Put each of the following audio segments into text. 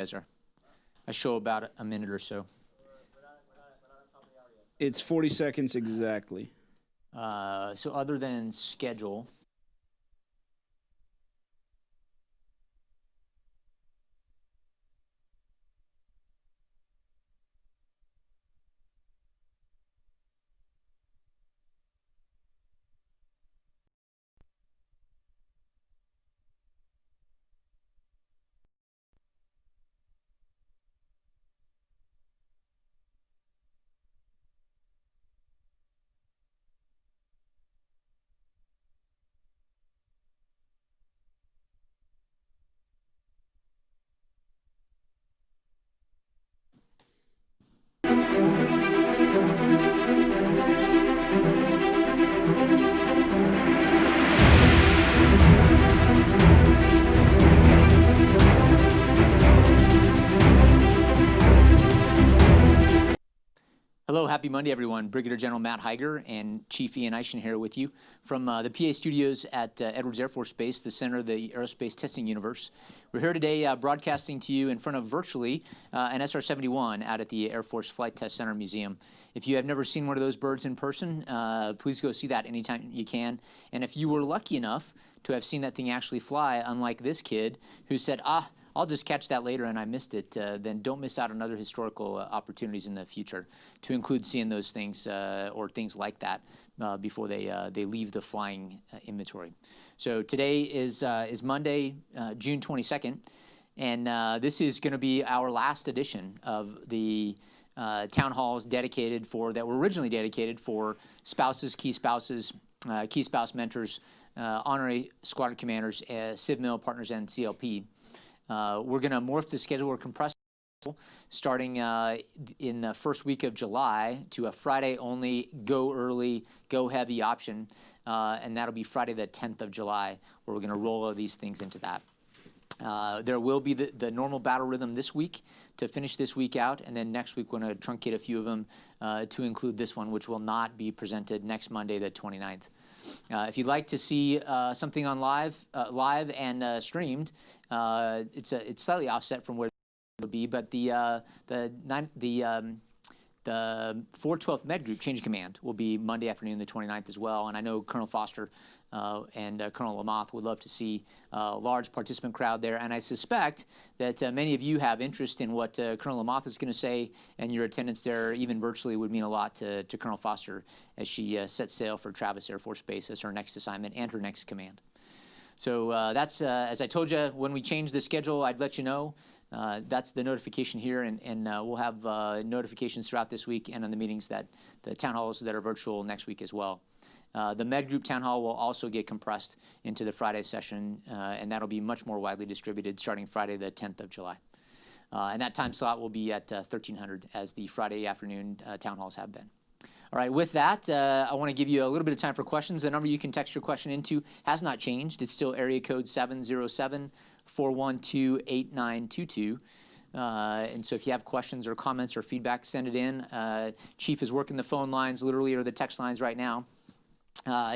guys are. I show about a minute or so. It's 40 seconds exactly. So other than schedule, hello, happy Monday, everyone. Brigadier General Matt Higer and Chief Ian Eischen here with you from the PA studios at Edwards Air Force Base, the center of the aerospace testing universe. We're here today broadcasting to you in front of virtually an SR-71 out at the Air Force Flight Test Center Museum. If you have never seen one of those birds in person, please go see that anytime you can. And if you were lucky enough to have seen that thing actually fly, unlike this kid who said, I'll just catch that later and I missed it, then don't miss out on other historical opportunities in the future to include seeing those things or things like that before they leave the flying inventory. So today is Monday, June 22nd, and this is going to be our last edition of the town halls that were originally dedicated for spouses, key spouse mentors, honorary squadron commanders, CivMil partners, and CLP. We're going to morph the schedule or compress starting in the first week of July to a Friday only, go early, go heavy option, and that'll be Friday the 10th of July, where we're going to roll all these things into that. There will be the normal battle rhythm this week to finish this week out, and then next week we're going to truncate a few of them to include this one, which will not be presented next Monday the 29th. If you'd like to see something on live and streamed, it's slightly offset from where it would be, but the 412th Med Group Change of Command will be Monday afternoon, the 29th as well. And I know Colonel Foster and Colonel Lamoth would love to see a large participant crowd there. And I suspect that many of you have interest in what Colonel Lamoth is going to say, and your attendance there, even virtually, would mean a lot to Colonel Foster as she sets sail for Travis Air Force Base as her next assignment and her next command. So that's, as I told you, when we change the schedule, I'd let you know. That's the notification here, and we'll have notifications throughout this week and on the meetings the town halls that are virtual next week as well. The Med Group Town Hall will also get compressed into the Friday session, and that'll be much more widely distributed starting Friday the 10th of July. And that time slot will be at 1300 as the Friday afternoon town halls have been. All right, with that, I want to give you a little bit of time for questions. The number you can text your question into has not changed. It's still area code 707-412-8922. And so if you have questions or comments or feedback, send it in. Chief is working the phone lines literally or the text lines right now.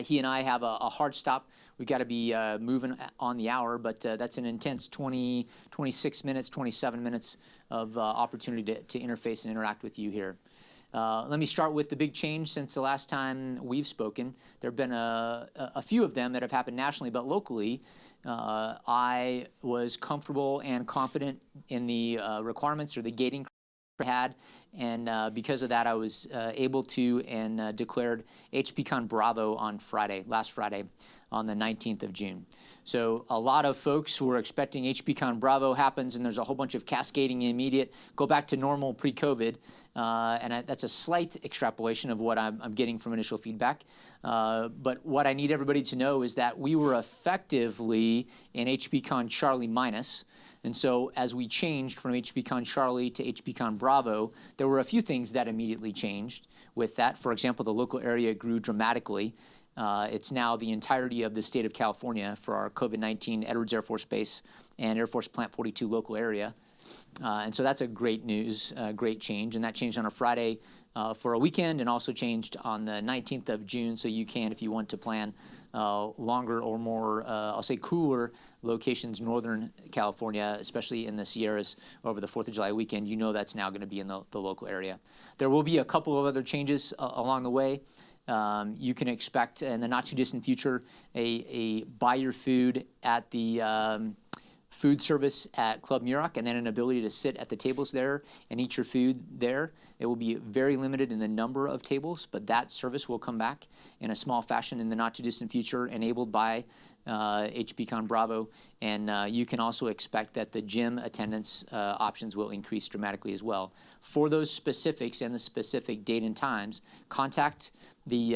He and I have a hard stop. We've got to be moving on the hour, but that's an intense 26 minutes, 27 minutes of opportunity to interface and interact with you here. Let me start with the big change since the last time we've spoken. There have been a few of them that have happened nationally, but locally, I was comfortable and confident in the requirements or the gating I had, and because of that, I was able to and declared HPCon Bravo on last Friday, on the 19th of June. So a lot of folks who were expecting HPCon Bravo happens, and there's a whole bunch of cascading immediate, go back to normal pre-COVID, and that's a slight extrapolation of what I'm getting from initial feedback. But what I need everybody to know is that we were effectively in HPCon Charlie minus. And so as we changed from HPCon Charlie to HPCon Bravo, there were a few things that immediately changed with that. For example, the local area grew dramatically. It's now the entirety of the state of California for our COVID-19 Edwards Air Force Base and Air Force Plant 42 local area. And so that's a great news, great change. And that changed on a Friday for a weekend, and also changed on the 19th of June. So you can, if you want to plan longer or more, I'll say cooler locations, Northern California, especially in the Sierras over the 4th of July weekend, you know that's now going to be in the local area. There will be a couple of other changes along the way. You can expect in the not too distant future a buy your food at the food service at Club Muroc, and then an ability to sit at the tables there and eat your food there. It will be very limited in the number of tables, but that service will come back in a small fashion in the not too distant future, enabled by HBCon Bravo. And you can also expect that the gym attendance options will increase dramatically as well. For those specifics and the specific date and times, contact the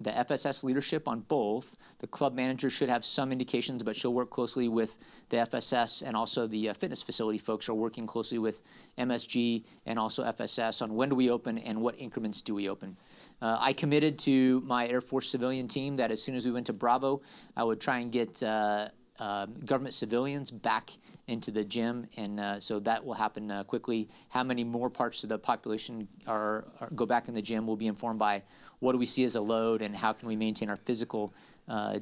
FSS leadership on both. The club manager should have some indications, but she'll work closely with the FSS, and also the fitness facility folks are working closely with MSG and also FSS on when do we open and what increments do we open. I committed to my Air Force civilian team that as soon as we went to Bravo, I would try and get government civilians back into the gym, and so that will happen quickly. How many more parts of the population go back in the gym will be informed by what do we see as a load, and how can we maintain our physical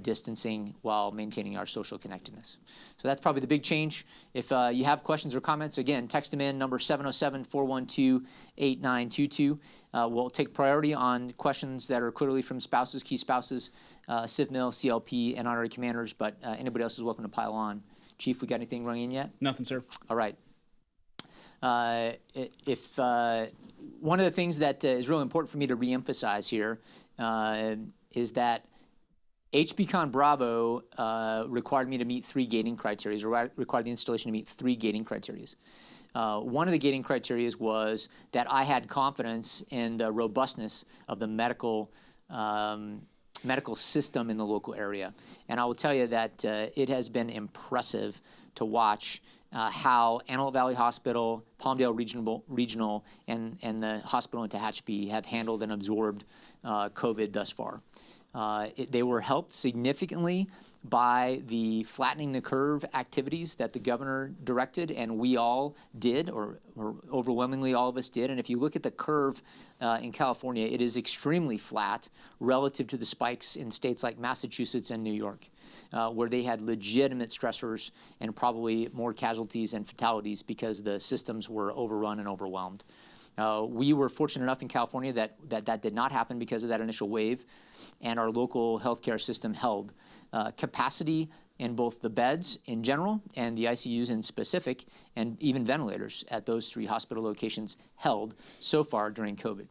distancing while maintaining our social connectedness. So that's probably the big change. If you have questions or comments, again, text them in, number 707-412-8922. We'll take priority on questions that are clearly from spouses, key spouses, CivMil, CLP, and honorary commanders, but anybody else is welcome to pile on. Chief, we got anything rung in yet? Nothing, sir. All right. One of the things that is really important for me to reemphasize here is that HBCon Bravo required me to meet 3 gating criteria, or required the installation to meet 3 gating criteria. One of the gating criteria was that I had confidence in the robustness of the medical system in the local area. And I will tell you that it has been impressive to watch how Antelope Valley Hospital, Palmdale Regional, and the hospital in Tehachapi have handled and absorbed COVID thus far. They were helped significantly by the flattening the curve activities that the governor directed, and we all did, or overwhelmingly all of us did. And if you look at the curve in California, it is extremely flat relative to the spikes in states like Massachusetts and New York, where they had legitimate stressors and probably more casualties and fatalities because the systems were overrun and overwhelmed. We were fortunate enough in California that did not happen because of that initial wave, and our local healthcare system held. Capacity in both the beds in general and the ICUs in specific, and even ventilators at those 3 hospital locations held so far during COVID.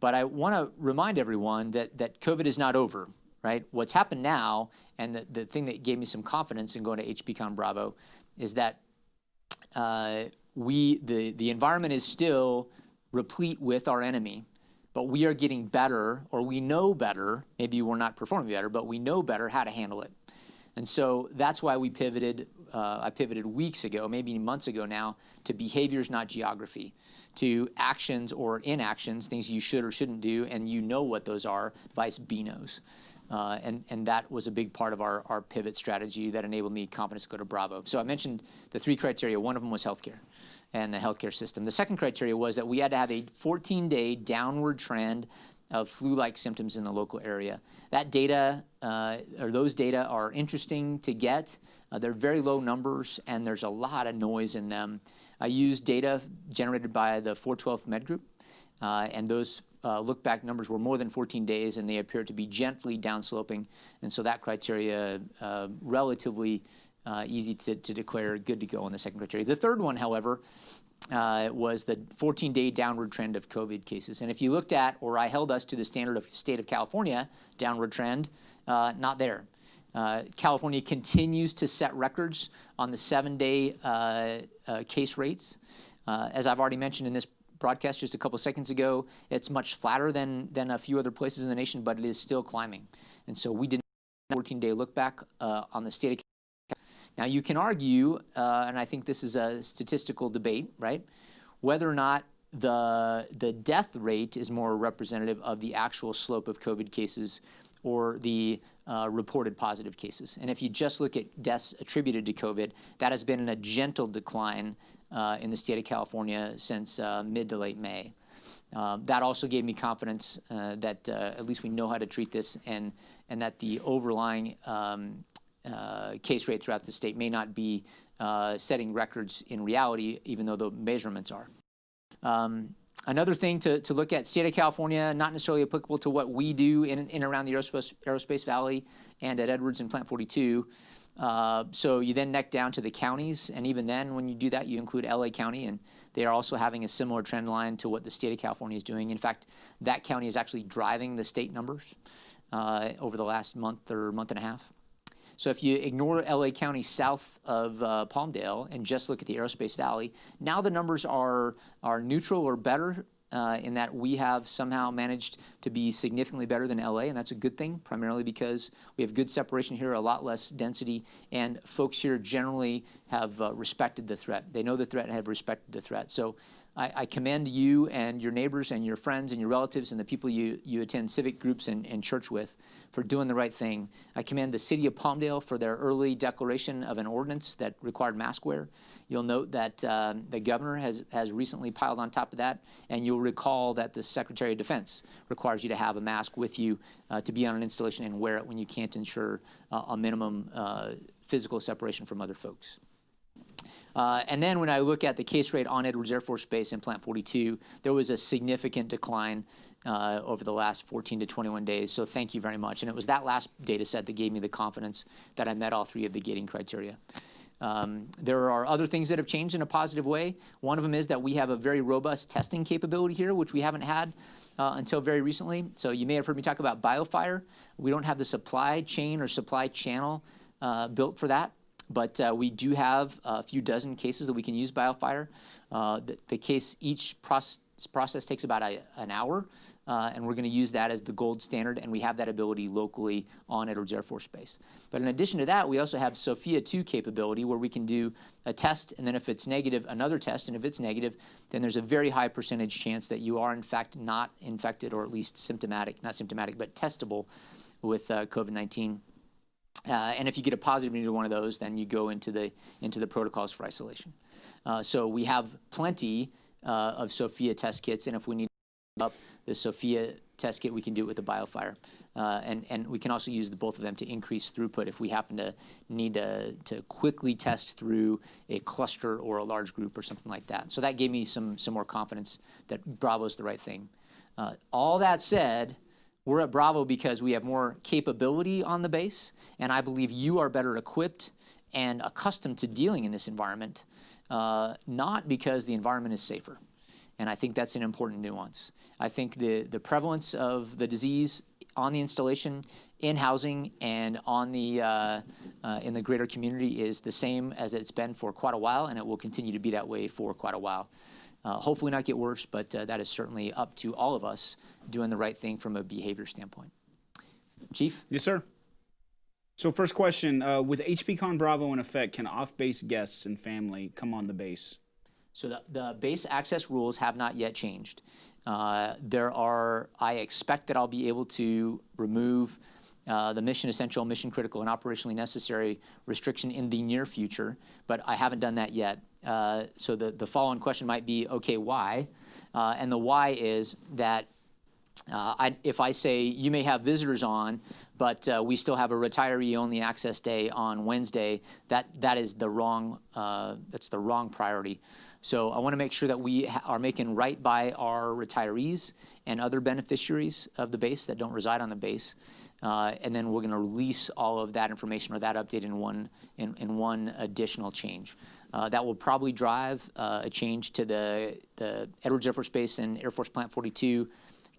But I want to remind everyone that COVID is not over, right? What's happened now, and the thing that gave me some confidence in going to HBCon Bravo, is that the environment is still replete with our enemy, but we are getting better, or we know better. Maybe we're not performing better, but we know better how to handle it. And so that's why we pivoted. I pivoted weeks ago, maybe months ago now, to behaviors, not geography, to actions or inactions, things you should or shouldn't do, and you know what those are, vice benos. And that was a big part of our pivot strategy that enabled me confidence to go to Bravo. So I mentioned the 3 criteria. One of them was healthcare and the healthcare system. The second criteria was that we had to have a 14-day downward trend of flu-like symptoms in the local area. That data, or those data, are interesting to get. They're very low numbers, and there's a lot of noise in them. I used data generated by the 412th Med Group, and those look-back numbers were more than 14 days, and they appear to be gently downsloping. And so that criteria, relatively easy to declare good to go on the second criteria. The third one, however, was the 14-day downward trend of COVID cases. And if you looked at, or I held us to the standard of state of California, downward trend, not there. California continues to set records on the 7-day case rates. As I've already mentioned in this broadcast just a couple seconds ago, it's much flatter than a few other places in the nation, but it is still climbing. And so we did a 14-day look back on the state of California. Now, you can argue, and I think this is a statistical debate, right, whether or not the death rate is more representative of the actual slope of COVID cases, or the reported positive cases. And if you just look at deaths attributed to COVID, that has been in a gentle decline in the state of California since mid to late May. That also gave me confidence that at least we know how to treat this, and that the overlying case rate throughout the state may not be setting records in reality, even though the measurements are. Another thing to look at, state of California, not necessarily applicable to what we do in and around the Aerospace Valley and at Edwards and Plant 42. So you then neck down to the counties, and even then when you do that, you include LA County, and they are also having a similar trend line to what the state of California is doing. In fact, that county is actually driving the state numbers over the last month or month and a half. So if you ignore LA County south of Palmdale and just look at the Aerospace Valley, now the numbers are neutral or better in that we have somehow managed to be significantly better than LA, and that's a good thing, primarily because we have good separation here, a lot less density, and folks here generally have respected the threat. They know the threat and have respected the threat. So I commend you and your neighbors and your friends and your relatives and the people you attend civic groups and church with for doing the right thing. I commend the city of Palmdale for their early declaration of an ordinance that required mask wear. You'll note that the governor has recently piled on top of that, and you'll recall that the Secretary of Defense requires you to have a mask with you to be on an installation and wear it when you can't ensure a minimum physical separation from other folks. And then when I look at the case rate on Edwards Air Force Base in Plant 42, there was a significant decline over the last 14 to 21 days. So thank you very much. And it was that last data set that gave me the confidence that I met all three of the gating criteria. There are other things that have changed in a positive way. One of them is that we have a very robust testing capability here, which we haven't had until very recently. So you may have heard me talk about BioFire. We don't have the supply chain or supply channel built for that. But we do have a few dozen cases that we can use BioFire. The case, each process takes about an hour, and we're going to use that as the gold standard, and we have that ability locally on Edwards Air Force Base. But in addition to that, we also have Sophia 2 capability, where we can do a test, and then if it's negative, another test, and if it's negative, then there's a very high percentage chance that you are in fact not infected, or at least symptomatic, not symptomatic, but testable with COVID-19. And if you get a positive in either one of those, then you go into the protocols for isolation. So we have plenty of Sophia test kits, and if we need to up the Sophia test kit, we can do it with the BioFire. And we can also use both of them to increase throughput if we happen to need to quickly test through a cluster or a large group or something like that. So that gave me some more confidence that Bravo's the right thing. All that said, we're at Bravo because we have more capability on the base, and I believe you are better equipped and accustomed to dealing in this environment, not because the environment is safer. And I think that's an important nuance. I think the prevalence of the disease on the installation, in housing, and on the in the greater community is the same as it's been for quite a while, and it will continue to be that way for quite a while. Hopefully not get worse, but that is certainly up to all of us doing the right thing from a behavior standpoint. Chief? Yes, sir. So first question, with HPCon Bravo in effect, can off-base guests and family come on the base? So the base access rules have not yet changed. I expect that I'll be able to remove the mission essential, mission critical, and operationally necessary restriction in the near future, but I haven't done that yet. So the follow-on question might be, okay, why? And the why is that if I say you may have visitors on, but we still have a retiree-only access day on Wednesday, that is the wrong that's the wrong priority. So I want to make sure that we are making right by our retirees and other beneficiaries of the base that don't reside on the base, and then we're going to release all of that information or that update in one additional change. That will probably drive a change to the Edwards Air Force Base and Air Force Plant 42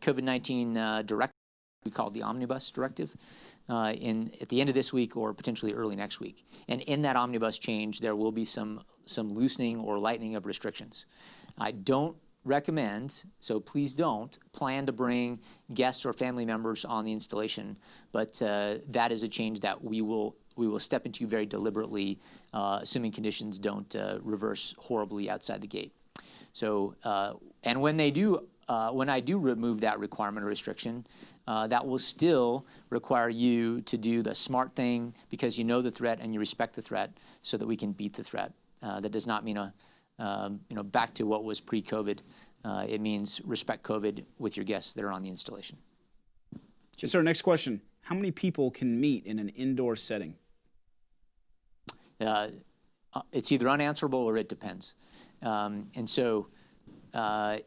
COVID-19 directive, we call it the Omnibus Directive, at the end of this week or potentially early next week. And in that omnibus change, there will be some loosening or lightening of restrictions. I don't recommend, so please don't, plan to bring guests or family members on the installation, but that is a change that we will step into very deliberately, assuming conditions don't reverse horribly outside the gate. So, and when they do when I do remove that requirement or restriction, that will still require you to do the smart thing because you know the threat and you respect the threat so that we can beat the threat. That does not mean back to what was pre-COVID. It means respect COVID with your guests that are on the installation. Yes, sir. Next question. How many people can meet in an indoor setting? It's either unanswerable or it depends. And so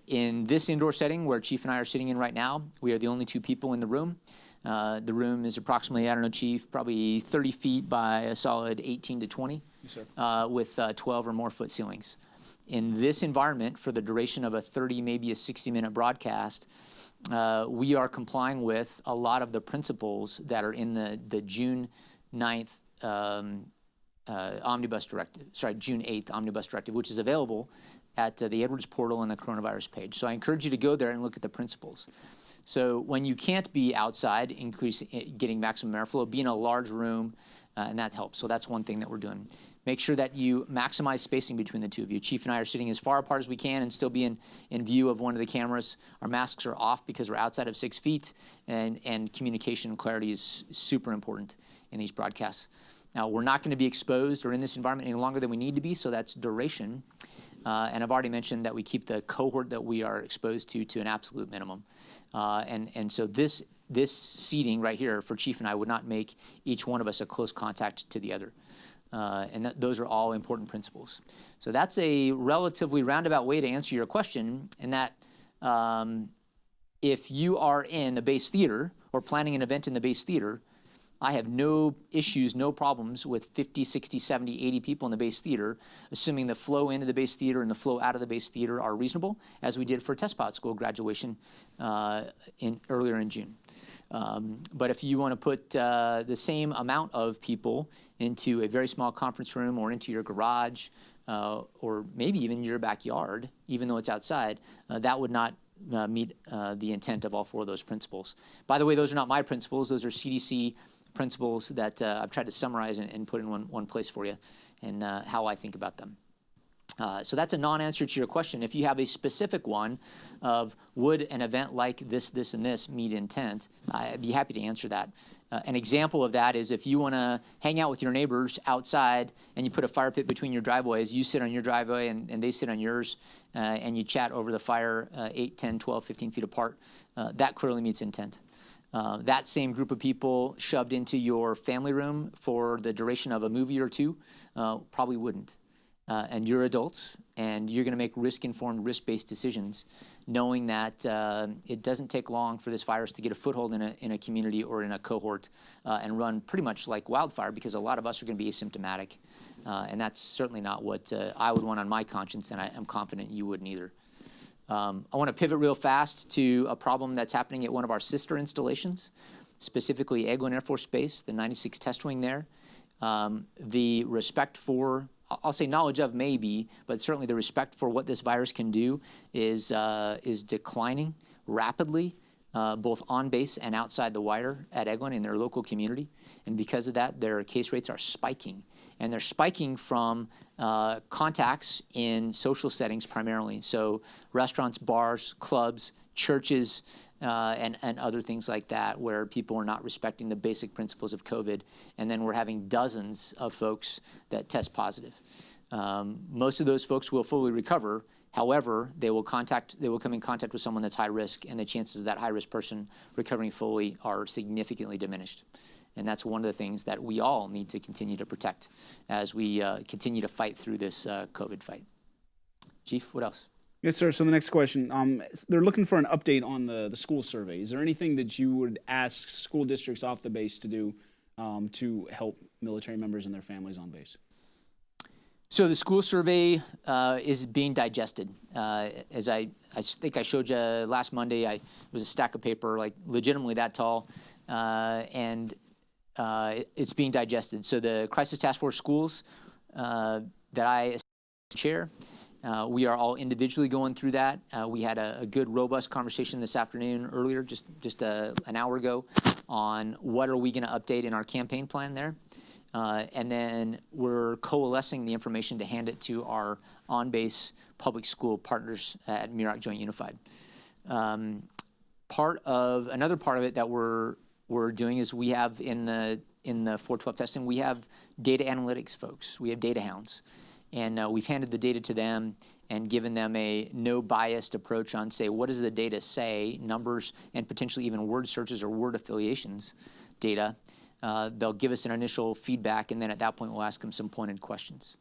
in this indoor setting where Chief and I are sitting in right now, we are the only two people in the room. The room is approximately, I don't know, Chief, probably 30 feet by a solid 18 to 20, yes, sir. With 12 or more foot ceilings. In this environment, for the duration of a 30, maybe a 60-minute broadcast, we are complying with a lot of the principles that are in the June 9th Omnibus Directive, June 8th Omnibus Directive, which is available at the Edwards portal and the coronavirus page. So I encourage you to go there and look at the principles. So when you can't be outside, getting maximum airflow, be in a large room, and that helps. So that's one thing that we're doing. Make sure that you maximize spacing between the two of you. Chief and I are sitting as far apart as we can and still be in view of one of the cameras. Our masks are off because we're outside of 6 feet, and communication and clarity is super important in these broadcasts. Now, we're not going to be exposed or in this environment any longer than we need to be, so that's duration. And I've already mentioned that we keep the cohort that we are exposed to an absolute minimum. And so this seating right here for Chief and I would not make each one of us a close contact to the other. And those are all important principles. So that's a relatively roundabout way to answer your question, in that if you are in the base theater or planning an event in the base theater, I have no issues, no problems with 50, 60, 70, 80 people in the base theater, assuming the flow into the base theater and the flow out of the base theater are reasonable, as we did for test pilot school graduation earlier in June. But if you want to put the same amount of people into a very small conference room or into your garage or maybe even your backyard, even though it's outside, that would not meet the intent of all four of those principles. By the way, those are not my principles. Those are CDC principles that I've tried to summarize and put in one place for you, and how I think about them. So that's a non-answer to your question. If you have a specific one of would an event like this, this, and this meet intent, I'd be happy to answer that. An example of that is if you want to hang out with your neighbors outside and you put a fire pit between your driveways, you sit on your driveway and they sit on yours, and you chat over the fire 8, 10, 12, 15 feet apart, that clearly meets intent. That same group of people shoved into your family room for the duration of a movie or two probably wouldn't. And you're adults, and you're going to make risk-informed, risk-based decisions, knowing that it doesn't take long for this virus to get a foothold in a community or in a cohort and run pretty much like wildfire, because a lot of us are going to be asymptomatic. And that's certainly not what I would want on my conscience, and I'm confident you wouldn't either. I want to pivot real fast to a problem that's happening at one of our sister installations, specifically Eglin Air Force Base, the 96 Test Wing there. The respect for, I'll say knowledge of maybe, but certainly the respect for what this virus can do is declining rapidly, both on base and outside the wire at Eglin in their local community. And because of that, their case rates are spiking. And they're spiking from contacts in social settings primarily. So restaurants, bars, clubs, churches, and other things like that, where people are not respecting the basic principles of COVID. And then we're having dozens of folks that test positive. Most of those folks will fully recover. However, they will come in contact with someone that's high risk, and the chances of that high risk person recovering fully are significantly diminished. And that's one of the things that we all need to continue to protect as we continue to fight through this COVID fight. Chief, what else? Yes, sir. So the next question, they're looking for an update on the school survey. Is there anything that you would ask school districts off the base to do to help military members and their families on base? So the school survey is being digested. As I think I showed you last Monday, it was a stack of paper, like legitimately that tall, and it's being digested. So the Crisis Task Force schools that I chair, we are all individually going through that. We had a good, robust conversation this afternoon earlier, just an hour ago, on what are we going to update in our campaign plan there. And then we're coalescing the information to hand it to our on-base public school partners at Muroc Joint Unified. Another part of it that we're doing is we have in the 412 testing, we have data analytics folks. We have data hounds. And we've handed the data to them and given them a no-biased approach on, say, what does the data say, numbers, and potentially even word searches or word affiliations data. They'll give us an initial feedback, and then at that point, we'll ask them some pointed questions.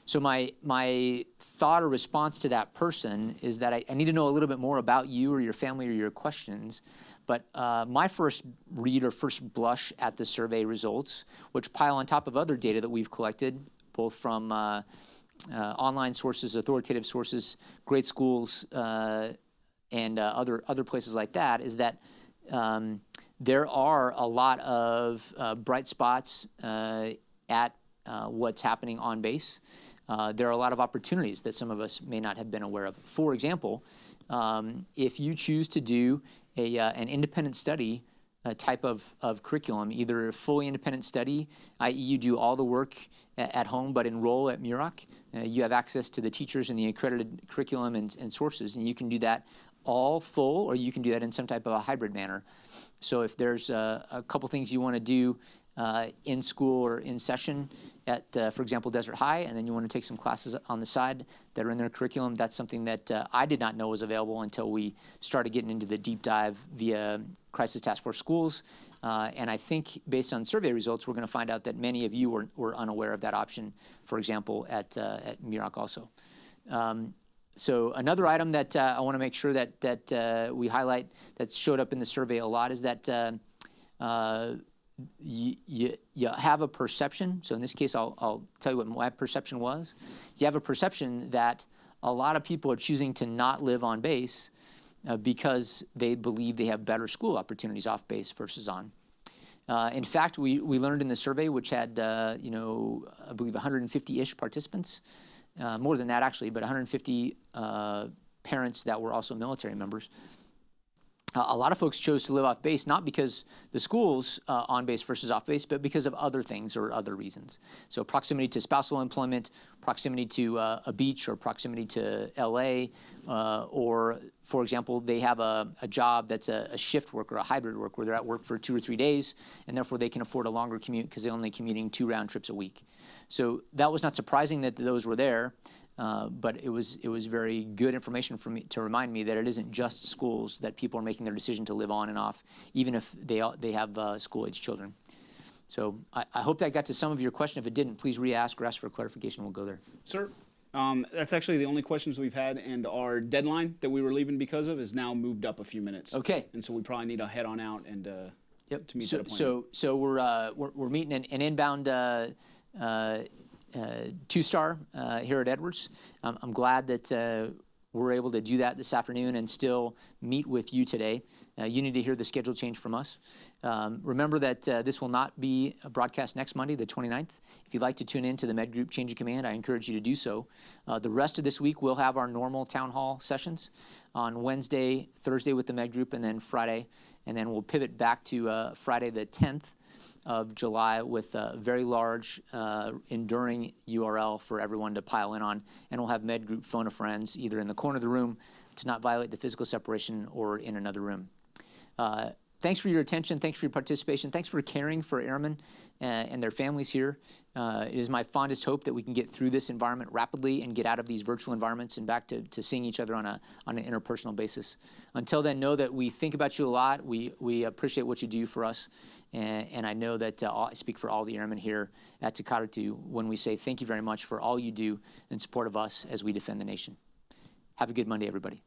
So my thought or response to that person is that I need to know a little bit more about you or your family or your questions. But my first read or first blush at the survey results, which pile on top of other data that we've collected, both from online sources, authoritative sources, great schools, and other places like that, is that there are a lot of bright spots at what's happening on base. There are a lot of opportunities that some of us may not have been aware of. For example, if you choose to do an independent study type of curriculum, either a fully independent study, i.e. you do all the work at home but enroll at Muroc, you have access to the teachers and the accredited curriculum and sources, and you can do that all full, or you can do that in some type of a hybrid manner. So if there's a couple things you want to do in school or in session at, for example, Desert High, and then you want to take some classes on the side that are in their curriculum, that's something that I did not know was available until we started getting into the deep dive via Crisis Task Force Schools. And I think based on survey results, we're going to find out that many of you were unaware of that option, for example, at Muroc also. So another item that I want to make sure that we highlight that showed up in the survey a lot is that you have a perception. So in this case, I'll tell you what my perception was. You have a perception that a lot of people are choosing to not live on base because they believe they have better school opportunities off base versus on. In fact, we learned in the survey, which had I believe 150-ish participants, more than that actually, but 150 parents that were also military members. A lot of folks chose to live off base, not because the school's on base versus off base, but because of other things or other reasons. So proximity to spousal employment, proximity to a beach, or proximity to LA, or, for example, they have a job that's a shift work or a hybrid work where they're at work for 2 or 3 days, and therefore they can afford a longer commute because they're only commuting 2 round trips a week. So that was not surprising that those were there. But it was very good information for me to remind me that it isn't just schools that people are making their decision to live on and off, even if they have school-age children. So I hope that got to some of your question. If it didn't, please re-ask or ask for clarification. We'll go there. Sir, that's actually the only questions we've had, and our deadline that we were leaving because of is now moved up a few minutes. Okay. And so we probably need to head on out and to meet that appointment. So we're meeting an inbound. 2-star here at Edwards. I'm glad that we're able to do that this afternoon and still meet with you today. You need to hear the schedule change from us. Remember that this will not be a broadcast next Monday, the 29th. If you'd like to tune in to the Med Group Change of Command, I encourage you to do so. The rest of this week, we'll have our normal town hall sessions on Wednesday, Thursday with the Med Group, and then Friday. And then we'll pivot back to Friday the 10th. Of July with a very large, enduring URL for everyone to pile in on. And we'll have Med Group phone a friends either in the corner of the room to not violate the physical separation or in another room. Thanks for your attention. Thanks for your participation. Thanks for caring for airmen and their families here. It is my fondest hope that we can get through this environment rapidly and get out of these virtual environments and back to seeing each other on an interpersonal basis. Until then, know that we think about you a lot. We appreciate what you do for us. And I know that I speak for all the airmen here at Takatatu when we say thank you very much for all you do in support of us as we defend the nation. Have a good Monday, everybody.